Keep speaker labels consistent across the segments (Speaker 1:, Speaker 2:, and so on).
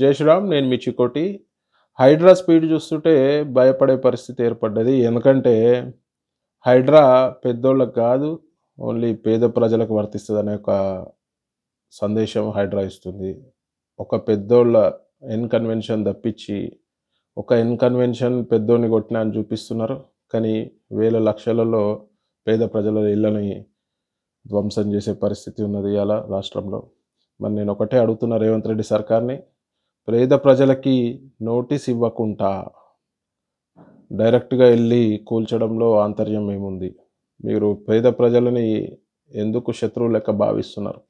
Speaker 1: జై శ్రీరామ్. నేను మీ చికోటి. హైడ్రా స్పీడ్ చూస్తుంటే భయపడే పరిస్థితి ఏర్పడ్డది. ఎందుకంటే హైడ్రా పెద్దోళ్ళకి కాదు, ఓన్లీ పేద ప్రజలకు వర్తిస్తదనే ఒక సందేశం హైడ్రా ఇస్తుంది. ఒక పెద్దోళ్ళ ఇన్కన్వెన్షన్ తప్పించి, ఒక ఇన్కన్వెన్షన్ పెద్దోడిని కొట్టినా అని చూపిస్తున్నారు. కానీ వేల లక్షలలో పేద ప్రజల ఇళ్ళని ధ్వంసం చేసే పరిస్థితి ఉన్నది ఇవాళ రాష్ట్రంలో. మరి నేను ఒకటే అడుగుతున్నా రేవంత్ రెడ్డి సర్కార్ని, పేద ప్రజలకి నోటీస్ ఇవ్వకుండా డైరెక్ట్గా వెళ్ళి కూల్చడంలో ఆంతర్యం ఏముంది? మీరు పేద ప్రజలని ఎందుకు శత్రువు లెక్క భావిస్తున్నారు?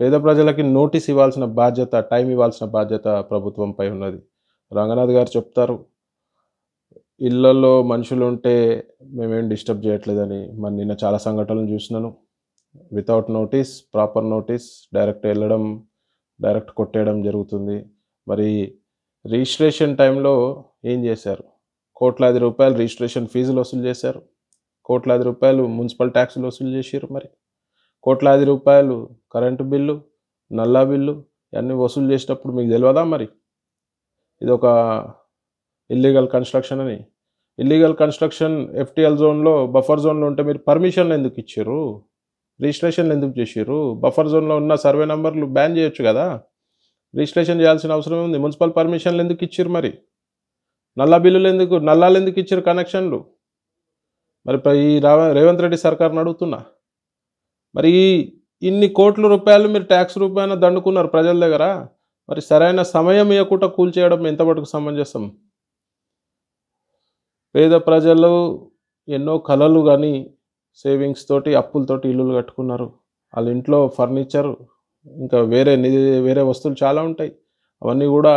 Speaker 1: పేద ప్రజలకి నోటీస్ ఇవ్వాల్సిన బాధ్యత, టైం ఇవ్వాల్సిన బాధ్యత ప్రభుత్వంపై ఉన్నది. రంగనాథ్ గారు చెప్తారు, ఇళ్లలో మనుషులు ఉంటే మేమేం డిస్టర్బ్ చేయట్లేదని. మరి నిన్న చాలా సంఘటనలు చూసినాను. Without notice, proper notice, direct వెళ్ళడం, డైరెక్ట్ కొట్టేయడం జరుగుతుంది. మరి రిజిస్ట్రేషన్ టైంలో ఏం చేశారు? కోట్లాది రూపాయలు రిజిస్ట్రేషన్ ఫీజులు వసూలు చేశారు. కోట్లాది రూపాయలు మున్సిపల్ ట్యాక్సులు వసూలు చేశారు. మరి కోట్లాది రూపాయలు కరెంటు బిల్లు, నల్లా బిల్లు ఇవన్నీ వసూలు చేసినప్పుడు మీకు తెలియదా? మరి ఇది ఒక ఇల్లీగల్ కన్స్ట్రక్షన్ అని. ఇల్లీగల్ కన్స్ట్రక్షన్ ఎఫ్టీఎల్ జోన్లో, బఫర్ జోన్లో ఉంటే మీరు పర్మిషన్లు ఎందుకు ఇచ్చారు? రిజిస్ట్రేషన్లు ఎందుకు చేసారు? బఫర్ జోన్లో ఉన్న సర్వే నెంబర్లు బ్యాన్ చేయొచ్చు కదా. రిజిస్ట్రేషన్ చేయాల్సిన అవసరం ఉంది. మున్సిపల్ పర్మిషన్లు ఎందుకు ఇచ్చారు? మరి నల్లా బిల్లులు ఎందుకు, నల్లాలు ఎందుకు ఇచ్చారు, కనెక్షన్లు? మరి ఈ రేవంత్ రెడ్డి సర్కార్ని అడుగుతున్నా, మరి ఇన్ని కోట్ల రూపాయలు మీరు ట్యాక్స్ రూపాయన దండుకున్నారు ప్రజల దగ్గర. మరి సరైన సమయం ఇవ్వకుండా కూల్చేయడం ఎంతవరకు సమంజసం? పేద ప్రజలు ఎన్నో కలలు కానీ సేవింగ్స్ తోటి, అప్పులతోటి ఇల్లులు కట్టుకున్నారు. వాళ్ళ ఇంట్లో ఫర్నిచర్, ఇంకా వేరే వస్తువులు చాలా ఉంటాయి. అవన్నీ కూడా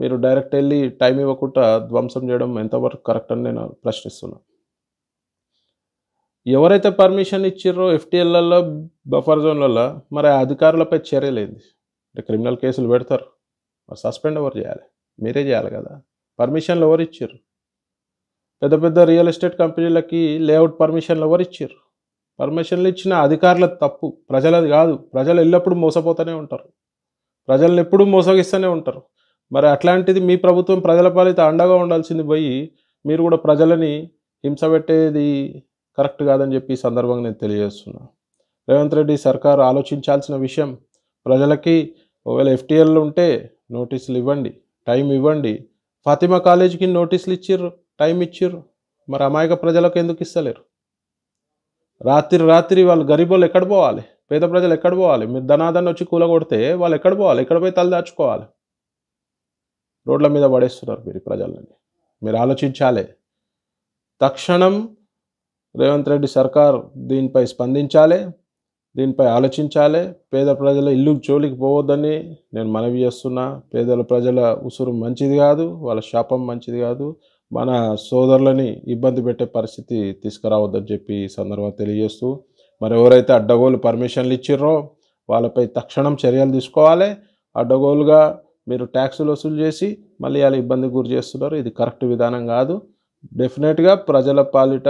Speaker 1: మీరు డైరెక్ట్ వెళ్ళి టైం ఇవ్వకుండా ధ్వంసం చేయడం ఎంతవరకు కరెక్ట్ అని నేను ప్రశ్నిస్తున్నాను. ఎవరైతే పర్మిషన్ ఇచ్చిర్రో ఎఫ్టీఎల్లలో, బఫర్ జోన్లలో, మరి ఆ అధికారులపై చర్యలేంది? అంటే క్రిమినల్ కేసులు పెడతారు, మరి సస్పెండ్ ఎవరు చేయాలి? మీరే చేయాలి కదా. పర్మిషన్లు ఎవరు ఇచ్చారు? పెద్ద పెద్ద రియల్ ఎస్టేట్ కంపెనీలకి లేఅవుట్ పర్మిషన్లు ఎవరు ఇచ్చారు? పర్మిషన్లు ఇచ్చిన అధికారులది తప్పు, ప్రజలది కాదు. ప్రజలు ఎల్లప్పుడూ మోసపోతూనే ఉంటారు, ప్రజలను ఎప్పుడూ మోసగిస్తూనే ఉంటారు. మరి అట్లాంటిది మీ ప్రభుత్వం ప్రజల పాలిత అండగా ఉండాల్సింది పోయి మీరు కూడా ప్రజలని హింస పెట్టేది కరెక్ట్ కాదని చెప్పి ఈ సందర్భంగా నేను తెలియజేస్తున్నా. రేవంత్ రెడ్డి సర్కారు ఆలోచించాల్సిన విషయం, ప్రజలకి ఒకవేళ ఎఫ్టీఎల్ ఉంటే నోటీసులు ఇవ్వండి, టైం ఇవ్వండి. ఫాతిమా కాలేజీకి నోటీసులు ఇచ్చిర్రు, టైం ఇచ్చిర్రు. మరి అమాయక ప్రజలకు ఎందుకు ఇస్తలేరు? రాత్రి వాళ్ళు గరీబోళ్ళు ఎక్కడ పోవాలి? పేద ప్రజలు ఎక్కడ పోవాలి? మీరు ధనాదాన్ని వచ్చి కూలగొడితే వాళ్ళు ఎక్కడ పోవాలి? ఎక్కడ పోయి తలదాచుకోవాలి? రోడ్ల మీద పడేస్తున్నారు మీరు ప్రజలని. మీరు ఆలోచించాలి. తక్షణం రేవంత్ రెడ్డి సర్కార్ దీనిపై స్పందించాలి, దీనిపై ఆలోచించాలి. పేద ప్రజల ఇల్లు జోలికి పోవద్దని నేను మనవి చేస్తున్నా. ప్రజల ఉసురు మంచిది కాదు, వాళ్ళ శాపం మంచిది కాదు. మన సోదరులని ఇబ్బంది పెట్టే పరిస్థితి తీసుకురావద్దని చెప్పి ఈ సందర్భంగా తెలియజేస్తూ, మరి ఎవరైతే అడ్డగోలు పర్మిషన్లు ఇచ్చిర్రో వాళ్ళపై తక్షణం చర్యలు తీసుకోవాలి. అడ్డగోలుగా మీరు ట్యాక్సులు వసూలు చేసి మళ్ళీ వాళ్ళ ఇబ్బందికి గురి చేస్తున్నారు. ఇది కరెక్ట్ విధానం కాదు. డెఫినెట్గా ప్రజల పాలిట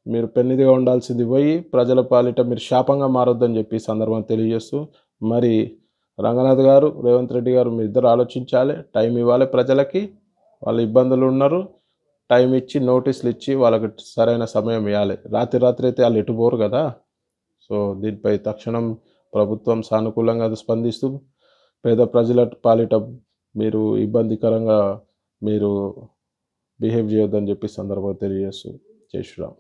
Speaker 1: మీరు పెన్నిదిగా ఉండాల్సింది పోయి ప్రజల పాలిట మీరు శాపంగా మారొద్దని చెప్పి సందర్భంగా తెలియజేస్తూ, మరి రంగనాథ్ గారు, రేవంత్ రెడ్డి గారు, మీ ఇద్దరు ఆలోచించాలి. టైం ఇవ్వాలి ప్రజలకి. వాళ్ళు ఇబ్బందులు ఉన్నారు, టైం ఇచ్చి నోటీసులు ఇచ్చి వాళ్ళకి సరైన సమయం ఇవ్వాలి. రాత్రి అయితే వాళ్ళు ఎటుపోరు కదా. సో దీనిపై తక్షణం ప్రభుత్వం సానుకూలంగా స్పందిస్తూ పేద ప్రజల పాలిట మీరు ఇబ్బందికరంగా మీరు బిహేవ్ చేయొద్దని చెప్పి సందర్భంగా తెలియజేస్తూ, జై శ్రీరామ్.